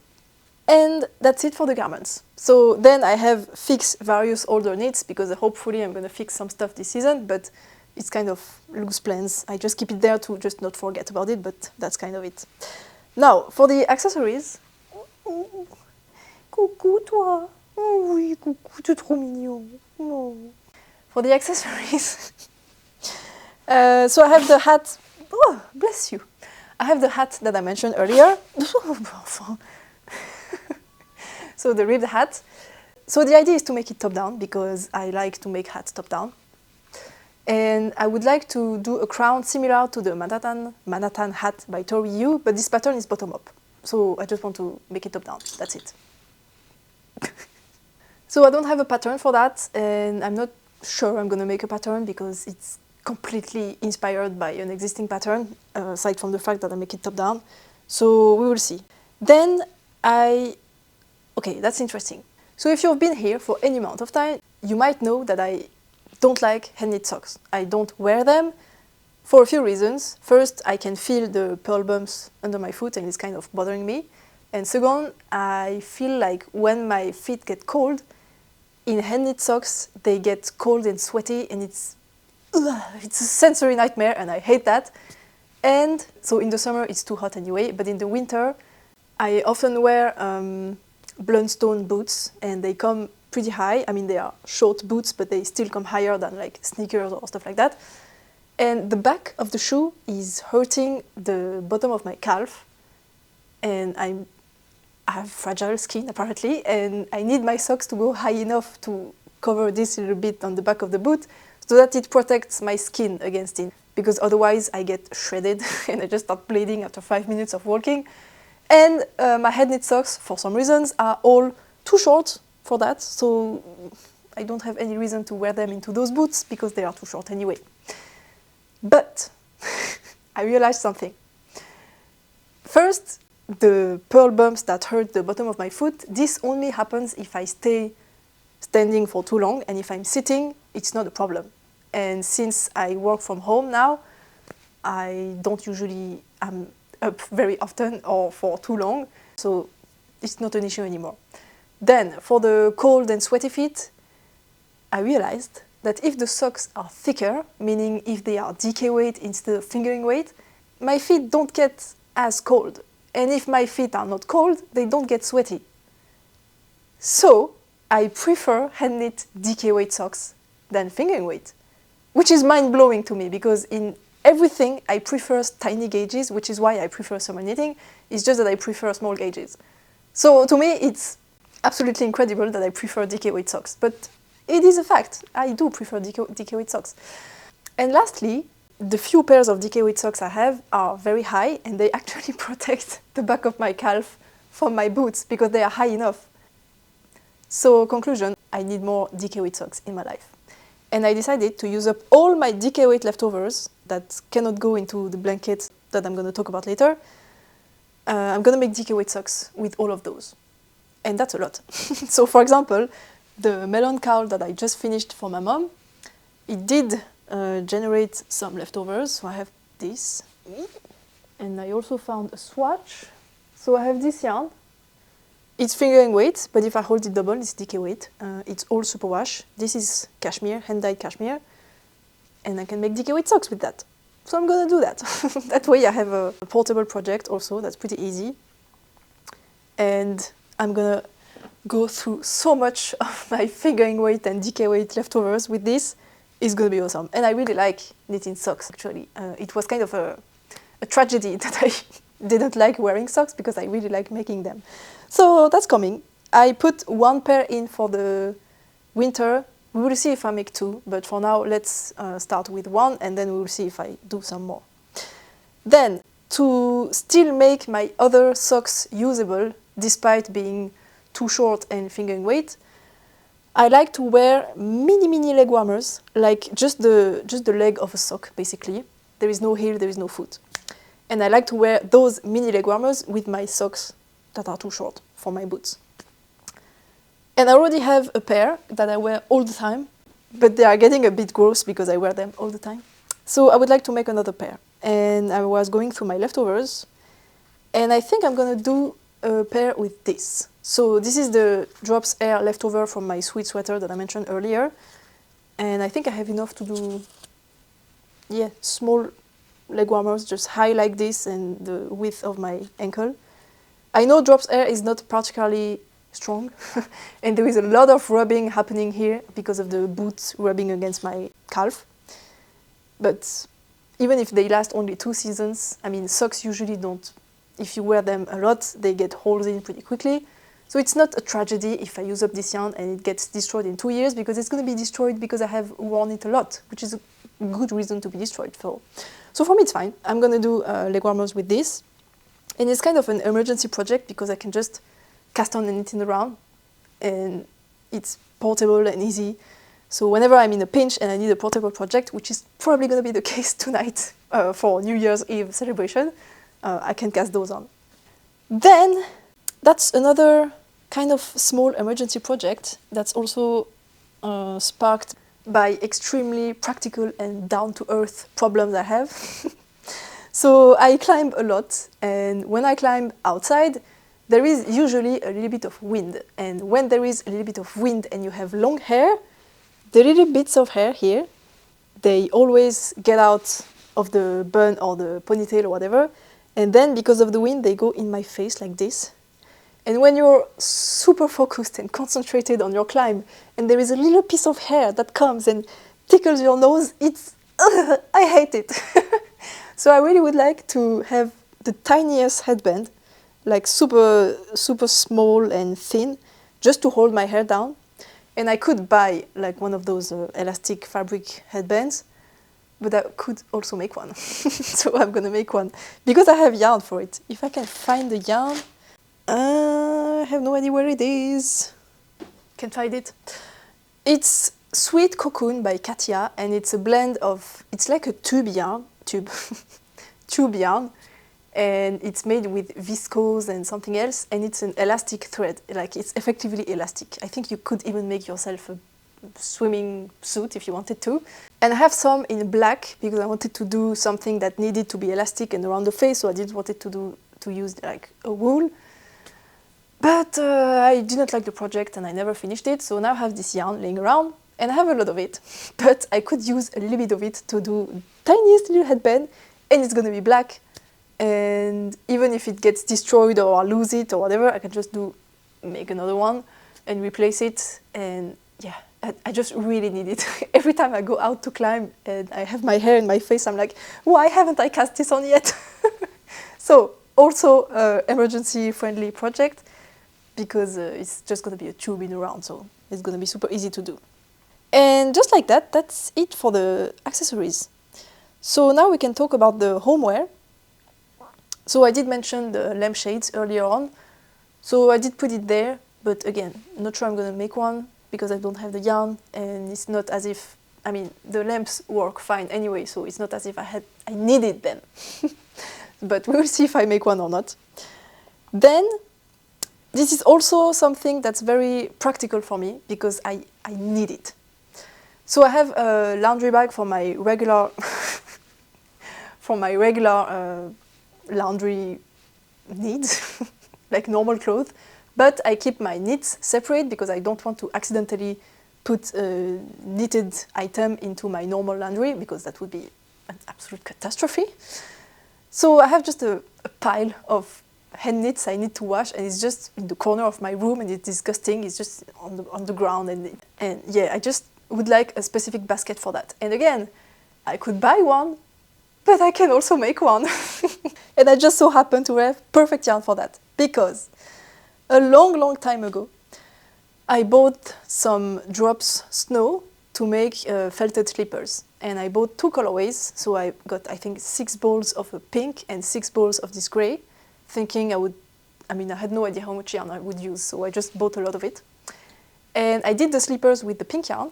And that's it for the garments. So then I have fixed various older knits because hopefully I'm going to fix some stuff this season, but it's kind of loose plans. I just keep it there to just not forget about it, but that's kind of it. Now, for the accessories. Coucou toi. Oh oui, coucou, tu es trop mignon. Oh. For the accessories. So I have the hat. Oh, bless you. I have the hat that I mentioned earlier. So the ribbed hat. So the idea is to make it top down because I like to make hats top down. And I would like to do a crown similar to the Manhattan hat by Tori Yu, but this pattern is bottom up. So I just want to make it top down. That's it. So I don't have a pattern for that, and I'm not sure I'm going to make a pattern because it's completely inspired by an existing pattern, aside from the fact that I make it top down. So we will see. Then okay, that's interesting. So if you've been here for any amount of time, you might know that I don't like hand knit socks. I don't wear them for a few reasons. First, I can feel the pearl bumps under my foot and it's kind of bothering me. And second, I feel like when my feet get cold, in hand knit socks, they get cold and sweaty and it's a sensory nightmare and I hate that. And so in the summer it's too hot anyway, but in the winter I often wear Blundstone boots and they come pretty high. I mean, they are short boots, but they still come higher than like sneakers or stuff like that. And the back of the shoe is hurting the bottom of my calf and I have fragile skin apparently, and I need my socks to go high enough to cover this a little bit on the back of the boot so that it protects my skin against it, because otherwise I get shredded and I just start bleeding after 5 minutes of walking. And my head knit socks, for some reasons, are all too short for that, so I don't have any reason to wear them into those boots because they are too short anyway. But I realized something. First, the pearl bumps that hurt the bottom of my foot, this only happens if I stay standing for too long, and if I'm sitting, it's not a problem. And since I work from home now, I don't usually am up very often or for too long, so it's not an issue anymore. Then, for the cold and sweaty feet, I realized that if the socks are thicker, meaning if they are DK weight instead of fingering weight, my feet don't get as cold. And if my feet are not cold, they don't get sweaty. So, I prefer hand knit DK weight socks than fingering weight, which is mind-blowing to me because in everything I prefer tiny gauges, which is why I prefer summer knitting. It's just that I prefer small gauges. So to me it's absolutely incredible that I prefer DK weight socks, but it is a fact. I do prefer DK weight socks. And lastly, the few pairs of DK weight socks I have are very high, and they actually protect the back of my calf from my boots because they are high enough. So conclusion, I need more DK weight socks in my life. And I decided to use up all my DK weight leftovers that cannot go into the blanket that I'm going to talk about later. I'm going to make DK weight socks with all of those. And that's a lot. So for example, the melon cowl that I just finished for my mom, it did generate some leftovers. So I have this. And I also found a swatch. So I have this yarn. It's fingering weight, but if I hold it double, it's DK weight. It's all superwash. This is cashmere, hand-dyed cashmere. And I can make DK weight socks with that. So I'm gonna do that. That way I have a portable project also, that's pretty easy. And I'm gonna go through so much of my fingering weight and DK weight leftovers with this. It's gonna be awesome. And I really like knitting socks, actually. It was kind of a tragedy that I didn't like wearing socks because I really like making them. So that's coming. I put one pair in for the winter. We will see if I make two, but for now let's start with one and then we will see if I do some more. Then, to still make my other socks usable, despite being too short and fingering weight, I like to wear mini leg warmers, like just the leg of a sock, basically. There is no heel, there is no foot. And I like to wear those mini leg warmers with my socks that are too short for my boots. And I already have a pair that I wear all the time, but they are getting a bit gross because I wear them all the time. So I would like to make another pair. And I was going through my leftovers, and I think I'm gonna do a pair with this. So this is the Drops Air leftover from my sweet sweater that I mentioned earlier. And I think I have enough to do, small leg warmers, just high like this and the width of my ankle. I know Drops Air is not particularly strong and there is a lot of rubbing happening here because of the boots rubbing against my calf. But even if they last only 2 seasons, I mean, socks usually don't. If you wear them a lot, they get holes in pretty quickly. So it's not a tragedy if I use up this yarn and it gets destroyed in 2 years, because it's going to be destroyed because I have worn it a lot, which is a good reason to be destroyed for. So for me it's fine. I'm going to do leg warmers with this. And it's kind of an emergency project because I can just cast on and knit in around, and it's portable and easy. So whenever I'm in a pinch and I need a portable project, which is probably going to be the case tonight for New Year's Eve celebration, I can cast those on. Then that's another kind of small emergency project that's also sparked by extremely practical and down-to-earth problems I have. So I climb a lot, and when I climb outside, there is usually a little bit of wind. And when there is a little bit of wind and you have long hair, the little bits of hair here, they always get out of the bun or the ponytail or whatever. And then because of the wind, they go in my face like this. And when you're super focused and concentrated on your climb, and there is a little piece of hair that comes and tickles your nose, I hate it. So I really would like to have the tiniest headband, like super small and thin, just to hold my hair down. And I could buy like one of those elastic fabric headbands, but I could also make one. So I'm gonna make one because I have yarn for it. If I can find the yarn, I have no idea where it is. Can't find it. It's Sweet Cocoon by Katia, and it's a blend of, it's like a tube yarn, and it's made with viscose and something else, and it's an elastic thread, like it's effectively elastic. I think you could even make yourself a swimming suit if you wanted to. And I have some in black because I wanted to do something that needed to be elastic and around the face, so I didn't want it to use like a wool. But I didn't like the project and I never finished it, so now I have this yarn laying around, and I have a lot of it, but I could use a little bit of it to do tiniest little headband, and it's gonna be black, and even if it gets destroyed or I lose it or whatever, I can just make another one and replace it, and yeah, I just really need it. Every time I go out to climb and I have my hair in my face, I'm like, why haven't I cast this on yet? So also emergency friendly project, because it's just gonna be a tube in around, so it's gonna be super easy to do. And just like that, that's it for the accessories. So now we can talk about the homeware. So I did mention the lampshades earlier on. So I did put it there, but again, not sure I'm gonna make one because I don't have the yarn, and it's not as if, I mean, the lamps work fine anyway, so it's not as if I needed them. But we will see if I make one or not. Then, this is also something that's very practical for me because I need it. So I have a laundry bag for my regular laundry needs, like normal clothes, but I keep my knits separate because I don't want to accidentally put a knitted item into my normal laundry because that would be an absolute catastrophe. So I have just a pile of hand knits I need to wash, and it's just in the corner of my room, and it's disgusting. It's just on the ground, and yeah, I just would like a specific basket for that. And again, I could buy one, but I can also make one. And I just so happen to have perfect yarn for that because a long time ago, I bought some drops snow to make felted slippers. And I bought 2 colorways, so I got, I think, 6 balls of a pink and 6 balls of this gray, thinking I had no idea how much yarn I would use, so I just bought a lot of it. And I did the slippers with the pink yarn,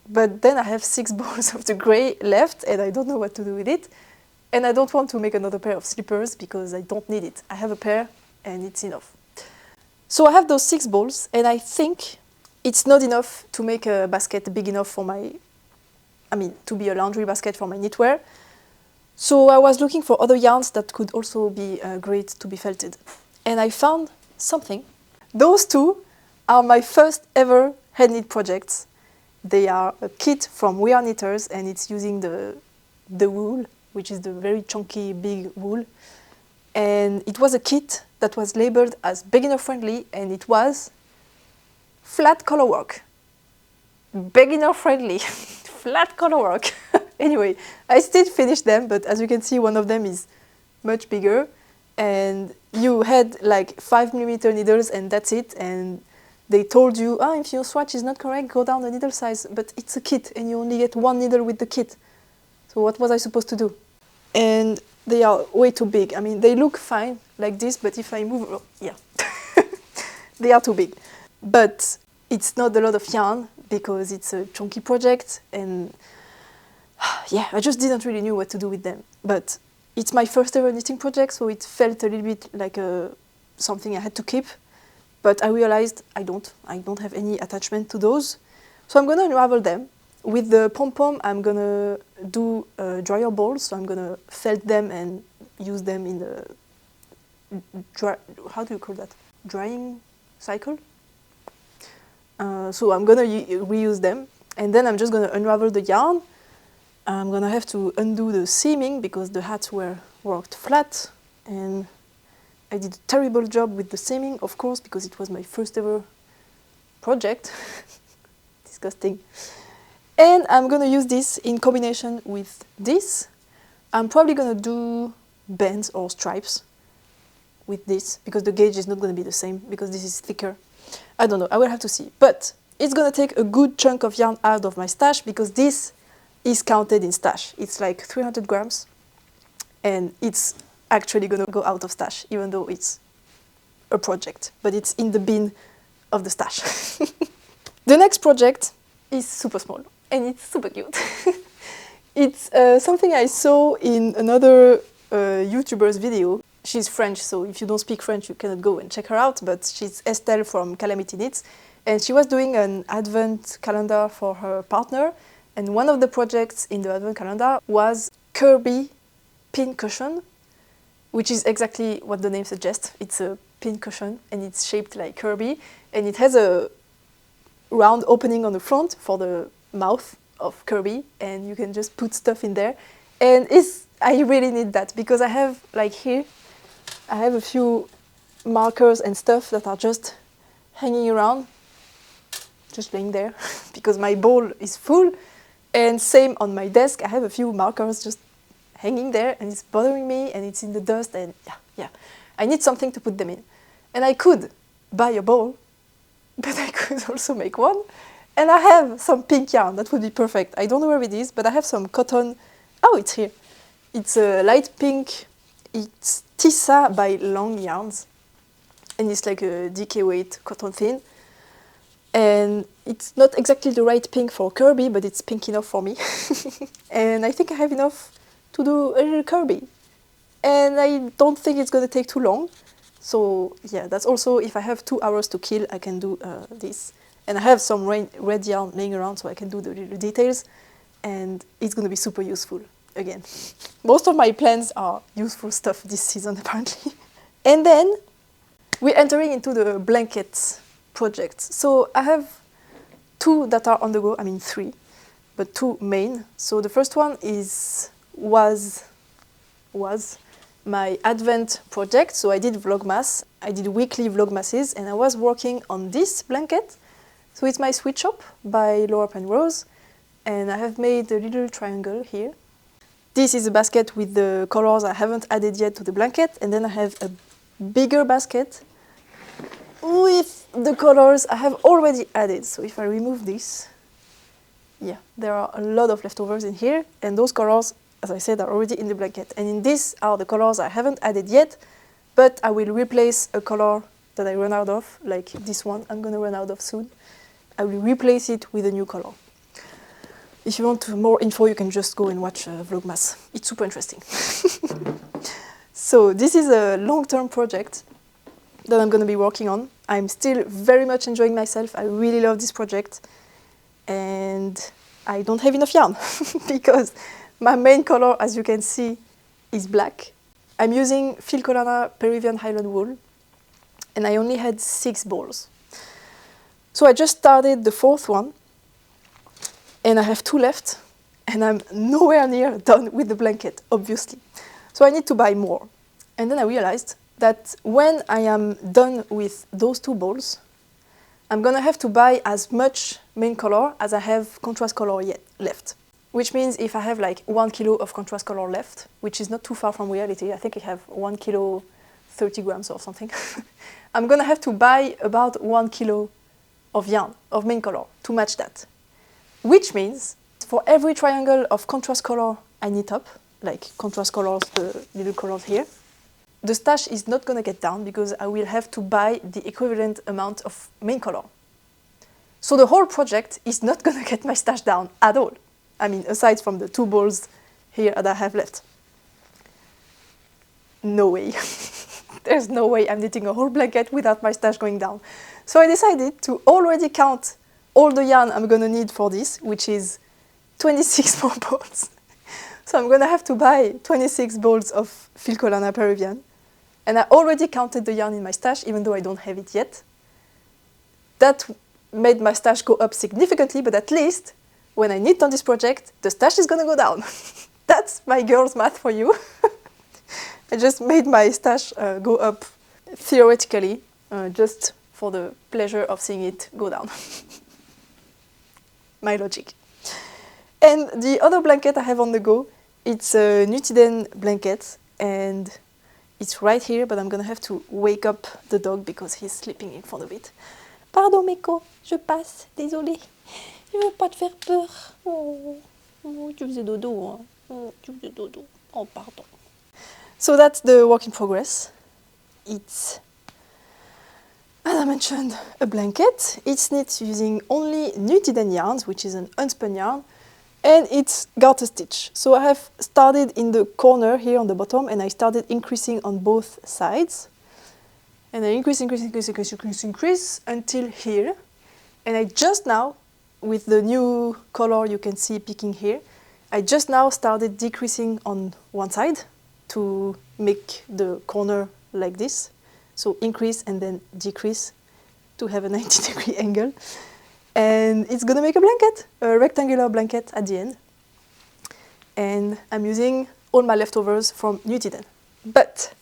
but then I have 6 balls of the gray left, and I don't know what to do with it. And I don't want to make another pair of slippers because I don't need it. I have a pair, and it's enough. So I have those 6 balls, and I think it's not enough to make a basket big enough for to be a laundry basket for my knitwear. So I was looking for other yarns that could also be great to be felted. And I found something. Those 2 are my first ever hand knit projects. They are a kit from We Are Knitters, and it's using the wool, which is the very chunky, big wool. And it was a kit that was labeled as beginner friendly, and it was flat color work. Beginner friendly, flat color work. Anyway, I still finished them, but as you can see, one of them is much bigger, and you had like 5mm needles, and that's it. And they told you, if your swatch is not correct, go down the needle size, but it's a kit, and you only get 1 needle with the kit. So what was I supposed to do? And they are way too big. I mean, they look fine like this, but if I move, they are too big. But it's not a lot of yarn because it's a chunky project, and yeah, I just didn't really know what to do with them. But it's my first ever knitting project, so it felt a little bit like something I had to keep. But I realized I don't have any attachment to those. So I'm gonna unravel them. With the pom-pom, I'm gonna do dryer balls, so I'm gonna felt them and use them in the how do you call that? Drying cycle? So I'm gonna reuse them, and then I'm just gonna unravel the yarn. I'm gonna have to undo the seaming because the hats were worked flat, and I did a terrible job with the seaming, of course, because it was my first ever project. Disgusting. And I'm gonna use this in combination with this. I'm probably gonna do bands or stripes with this because the gauge is not gonna be the same because this is thicker. I don't know, I will have to see. But it's gonna take a good chunk of yarn out of my stash because this is counted in stash. It's like 300 grams, and it's actually gonna go out of stash, even though it's a project, but it's in the bin of the stash. The next project is super small, and it's super cute. It's something I saw in another YouTuber's video. She's French, so if you don't speak French, you cannot go and check her out, but she's Estelle from Calamity Knits, and she was doing an advent calendar for her partner, and one of the projects in the advent calendar was Kirby pin cushion, which is exactly what the name suggests. It's a pin cushion, and it's shaped like Kirby, and it has a round opening on the front for the mouth of Kirby, and you can just put stuff in there. And I really need that because I have, like here, I have a few markers and stuff that are just hanging around, just laying there, because my bowl is full. And same on my desk, I have a few markers just hanging there, and it's bothering me, and it's in the dust, and yeah. I need something to put them in. And I could buy a bowl, but I could also make one. And I have some pink yarn, that would be perfect. I don't know where it is, but I have some cotton. Oh, it's here. It's a light pink. It's Tissa by Long Yarns. And it's like a DK weight cotton thin. And it's not exactly the right pink for Kirby, but it's pink enough for me. And I think I have enough to do a little Kirby. And I don't think it's going to take too long. So yeah, that's also, if I have 2 hours to kill, I can do this. And I have some red yarn laying around, so I can do the little details. And it's going to be super useful, again. Most of my plans are useful stuff this season, apparently. And then we're entering into the blankets project. So I have 2 that are on the go, I mean 3, but 2 main. So the first one was my Advent project. So I did Vlogmas, I did weekly Vlogmases, and I was working on this blanket. So it's my Sweet Shop by Laura Penrose, and I have made a little triangle here. This is a basket with the colors I haven't added yet to the blanket, and then I have a bigger basket with the colors I have already added. So if I remove this, yeah, there are a lot of leftovers in here, and those colors, as I said, are already in the blanket. And in this are the colors I haven't added yet, but I will replace a color that I run out of, like this one I'm gonna run out of soon. I will replace it with a new color. If you want more info, you can just go and watch Vlogmas. It's super interesting. So this is a long-term project that I'm going to be working on. I'm still very much enjoying myself. I really love this project. And I don't have enough yarn because my main color, as you can see, is black. I'm using Filcolana Peruvian Highland wool, and I only had 6 balls. So I just started the 4th one, and I have 2 left, and I'm nowhere near done with the blanket, obviously. So I need to buy more. And then I realized that when I am done with those 2 balls, I'm gonna have to buy as much main color as I have contrast color yet left. Which means if I have like 1 kilo of contrast color left, which is not too far from reality, I think I have 1 kilo 30 grams or something, I'm gonna have to buy about 1 kilo of yarn, of main color, to match that. Which means for every triangle of contrast color I knit up, like contrast colors, the little colors here, the stash is not gonna get down because I will have to buy the equivalent amount of main color. So the whole project is not gonna get my stash down at all. I mean, aside from the 2 balls here that I have left. No way. There's no way I'm knitting a whole blanket without my stash going down. So I decided to already count all the yarn I'm gonna need for this, which is 26 more balls. So I'm gonna have to buy 26 balls of Filcolana Peruvian. And I already counted the yarn in my stash, even though I don't have it yet. That made my stash go up significantly, but at least when I knit on this project, the stash is gonna go down. That's my girl's math for you. I just made my stash go up theoretically, just for the pleasure of seeing it go down. My logic. And the other blanket I have on the go, it's a Nutiden blanket, and it's right here, but I'm gonna have to wake up the dog because he's sleeping in front of it. Pardon, Meko, je passe, désolé. Je veux pas te faire peur. Oh, tu faisais dodo, hein. Oh, tu faisais dodo. Oh, pardon. So that's the work in progress. It's, as I mentioned, a blanket. It's knit using only Nutiden yarns, which is an unspun yarn, and it's garter stitch. So I have started in the corner here on the bottom, and I started increasing on both sides. And I increase until here. And I just now, with the new color you can see peeking here, I just now started decreasing on one side to make the corner like this. So increase and then decrease to have a 90-degree angle. And it's gonna make a blanket, a rectangular blanket at the end. And I'm using all my leftovers from Nutiden. But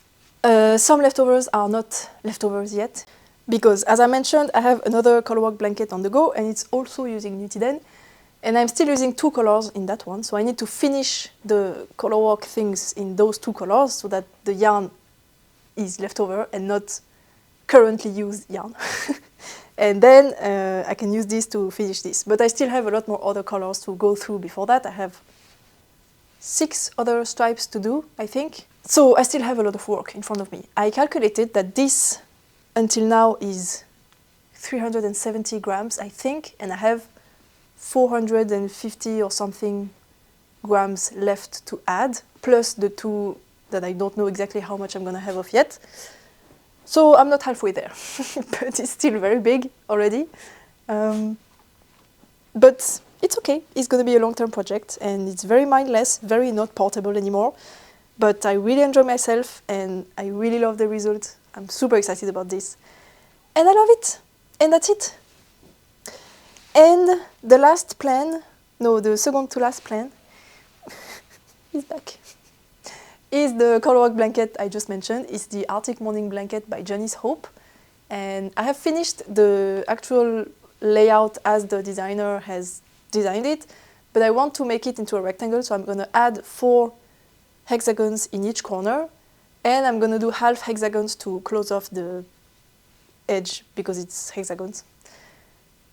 some leftovers are not leftovers yet, because as I mentioned, I have another colorwork blanket on the go, and it's also using Nutiden. And I'm still using 2 colors in that one, so I need to finish the colorwork things in those 2 colors so that the yarn is leftover and not currently used yarn. And then I can use this to finish this. But I still have a lot more other colors to go through before that. I have 6 other stripes to do, I think. So I still have a lot of work in front of me. I calculated that this until now is 370 grams, I think, and I have 450 or something grams left to add, plus the 2 that I don't know exactly how much I'm gonna have of yet. So I'm not halfway there, but it's still very big already. But it's okay, it's gonna be a long-term project, and it's very mindless, very not portable anymore. But I really enjoy myself, and I really love the result. I'm super excited about this. And I love it, and that's it. And the last plan, no, the second to last plan, is back, is the colorwork blanket I just mentioned. It's the Arctic Morning Blanket by Janice Hope. And I have finished the actual layout as the designer has designed it, but I want to make it into a rectangle, so I'm gonna add 4 hexagons in each corner, and I'm gonna do half hexagons to close off the edge because it's hexagons.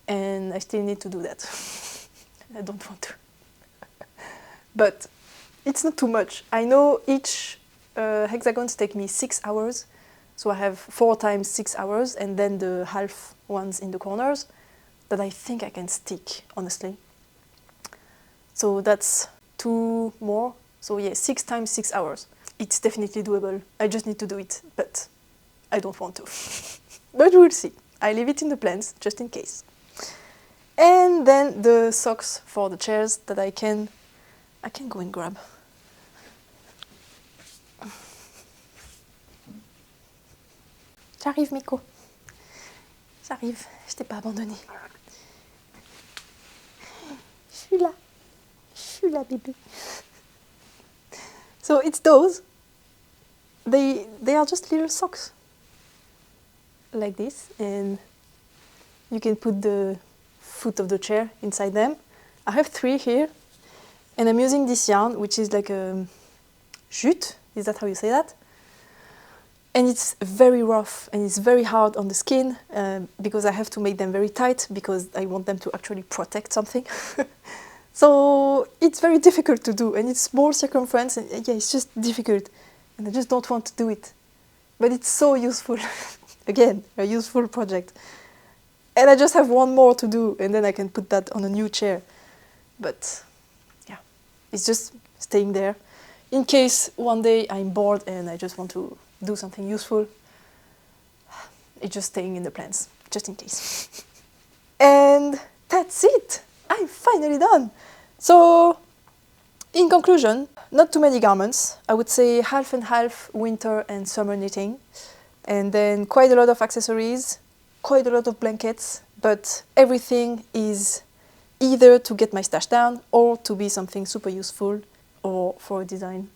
And I still need to do that. I don't want to. But it's not too much. I know each hexagons take me 6 hours, so I have 4 times 6 hours, and then the half ones in the corners that I think I can stick, honestly. So that's 2 more. So yeah, 6 times 6 hours. It's definitely doable. I just need to do it, but I don't want to. But we'll see. I leave it in the plans, just in case. And then the socks for the chairs that I can go and grab. J'arrive, Miko. J'arrive, je t'ai pas abandonné. Je suis là, bébé. So it's those. They are just little socks. Like this, and you can put the foot of the chair inside them. I have 3 here, and I'm using this yarn, which is like a jute. Is that how you say that? And it's very rough, and it's very hard on the skin, because I have to make them very tight, because I want them to actually protect something. So it's very difficult to do, and it's small circumference, and yeah, it's just difficult, and I just don't want to do it. But it's so useful. Again, a useful project. And I just have 1 more to do, and then I can put that on a new chair. But yeah, it's just staying there. In case one day I'm bored and I just want to do something useful, it's just staying in the plans, just in case. And that's it! I'm finally done! So, in conclusion, not too many garments. I would say half and half winter and summer knitting. And then quite a lot of accessories, quite a lot of blankets, but everything is either to get my stash down or to be something super useful or for a design.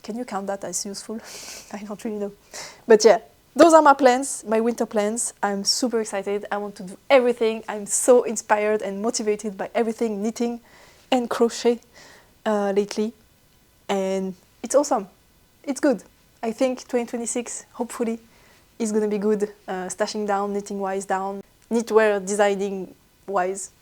Can you count that as useful? I don't really know. But yeah, those are my plans, my winter plans. I'm super excited. I want to do everything. I'm so inspired and motivated by everything knitting and crochet lately. And it's awesome. It's good. I think 2026, hopefully, is going to be good, stashing down, knitting-wise down, knitwear designing-wise.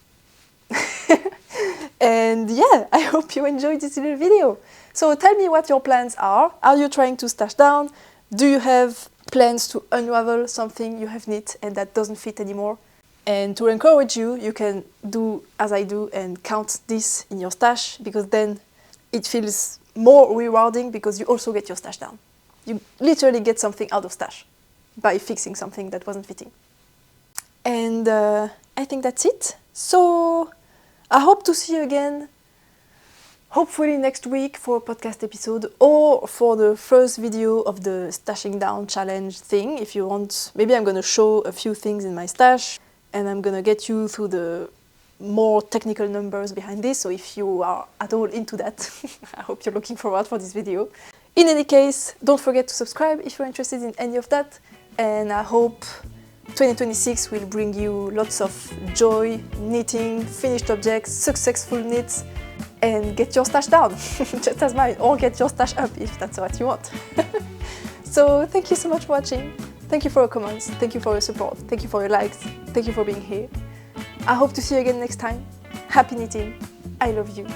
And yeah, I hope you enjoyed this little video. So tell me what your plans are. Are you trying to stash down? Do you have plans to unravel something you have knit and that doesn't fit anymore? And to encourage you, you can do as I do and count this in your stash, because then it feels more rewarding because you also get your stash down. You literally get something out of stash by fixing something that wasn't fitting. And I think that's it. So I hope to see you again, hopefully next week for a podcast episode, or for the first video of the stashing down challenge thing. If you want, maybe I'm going to show a few things in my stash, and I'm going to get you through the more technical numbers behind this. So if you are at all into that, I hope you're looking forward for this video. In any case, don't forget to subscribe if you're interested in any of that. And I hope 2026 will bring you lots of joy, knitting, finished objects, successful knits, and get your stash down, just as mine, or get your stash up if that's what you want. So thank you so much for watching. Thank you for your comments. Thank you for your support. Thank you for your likes. Thank you for being here. I hope to see you again next time. Happy knitting. I love you.